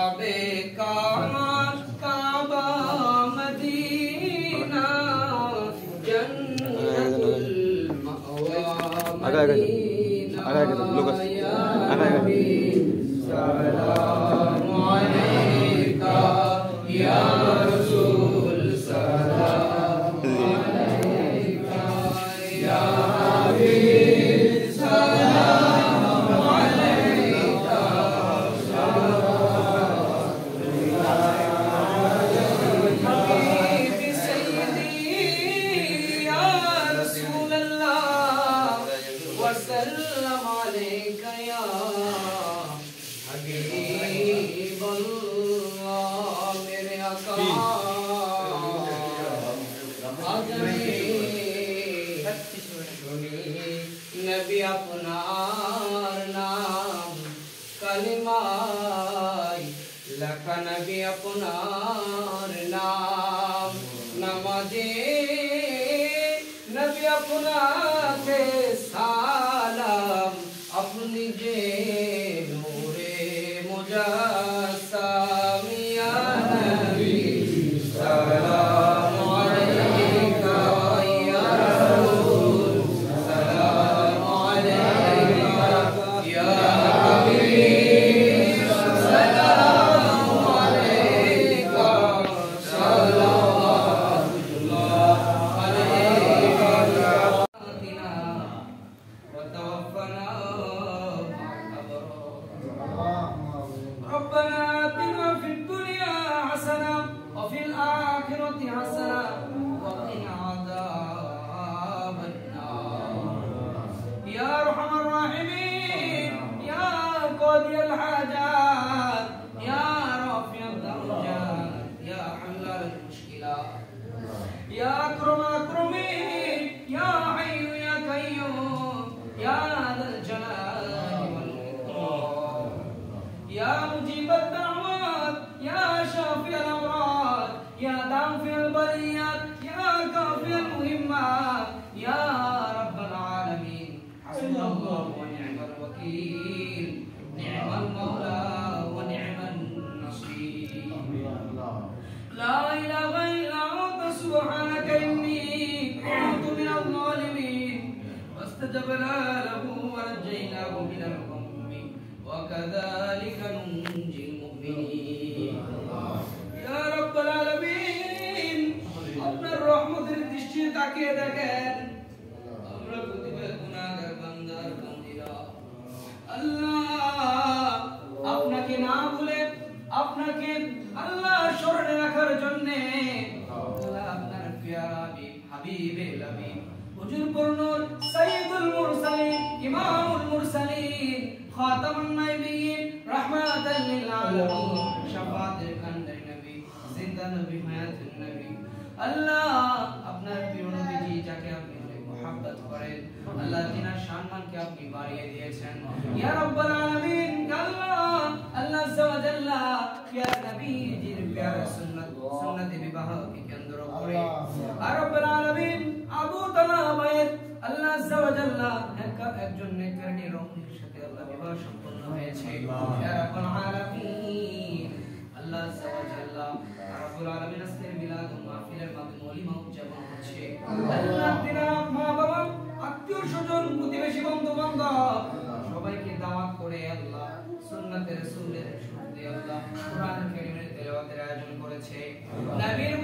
काबे का काबा Medina जन्नतुल मअवा Medina या नबी सलाम अलैका या रसूल सलाम अलैका या हबीब सलाम अलैका हबीब सय्यदी या रसूल अल्लाह वसल्लम अलैका या हबीब अल्लाह मेरे आका नबी अपनार नाम कलिमाय लख नबी अपनार नाम नमाजे नबी अपनाके सालाम अपनी जे नूरे मुजस्सम या नबी सलाम अलैका या रसूल सलाम अलैका या हबीब सलाम अलैका सल्लल्लाहु अलैका व तवफ़्फ़ना रब्बना आतिना फिद दुनिया हसना व फिल आखिरति हसना व क़िना अज़ाबन नार या अरहमर राहिमीन या क़ादियल हाजात या राफ़िअद दरजात या हल्लाल मुश्किलात या अक्रमल अक्रमीन या हय्यु या क़य्यूम या ज़ल जलाली वल इकराम या मुजीबत दावत या शाफिअल अमराद या दाफ़िअल बलियात या काफ़िअल मुहिम्मात या रब्बल आलमीन हस्बुनल्लाहु व नि'मल वकील नि'मल मौला व नि'मन नसीर ला इलाहा इल्ला अंता सुब्हानका इन्नी कुन्तु मिनज़ ज़ालिमीन वास्तजबना लहु व नज्जयनाहु मिनल गम्मी व कज़ालिका नुंजिल मुमिनीन या रब्बल आलमीन আপনার রহমতের দৃষ্টি তাকিয়ে দেখেন আমরা প্রতিবার গুনাহগার বান্দার বান্দীরা আল্লাহ আপনাকে না ভুলে আপনাকে আল্লাহ স্মরণে রাখার জন্য আল্লাহ আপনার প্যারা হাবিবে হাবিব হুজুর পূর্ণর সাইয়্যিদুল মুরসালিন ইমামুল মুরসালিন খাতামুন নবিয়্যিন রাহমাতাল লিল আলামিন শাফাআতের কান্ডারি নবী জিন্দা নবী হায়াতুন নবী আল্লাহ আপনার প্রিয় নবীজি যাকে আপনি অনেক মহব্বত করেন আল্লাহ তিনার সম্মানকে আপনি বাড়িয়ে দিয়েছেন ইয়া রাব্বাল আলামিন আল্লাহ আল্লাহ আযজা ওয়া জাল্লা ইয়া নবীজির প্যারা সুন্নাতে বিবাহকে কেন্দ্র করে আর রাব্বাল আলামিন আবু তালাবের আল্লাহ আযজা ওয়া জাল্লা একজন নেককারী রমণীর সাথে আল্লাহ বিবাহ সম্পন্ন হয়েছে ইয়া রাব্বাল আলামিন আল্লাহ আযজা ওয়া জাল্লা রাব্বুল আলামিন আজকের মিলাদ ও মাহফিলের মাধ্যমে ওলিমা উদযাপন হচ্ছে আল্লাহ তিনার মা বাবা আত্মীয় স্বজন প্রতিবেশী বন্ধু বান্ধব সবাইকে দাওয়াত করে আল্লাহ সুন্নাতে রাসূলের শুনতে আল্লাহ কোরআন কারীমের তেলাওয়াতের আয়োজন করেছে নবীর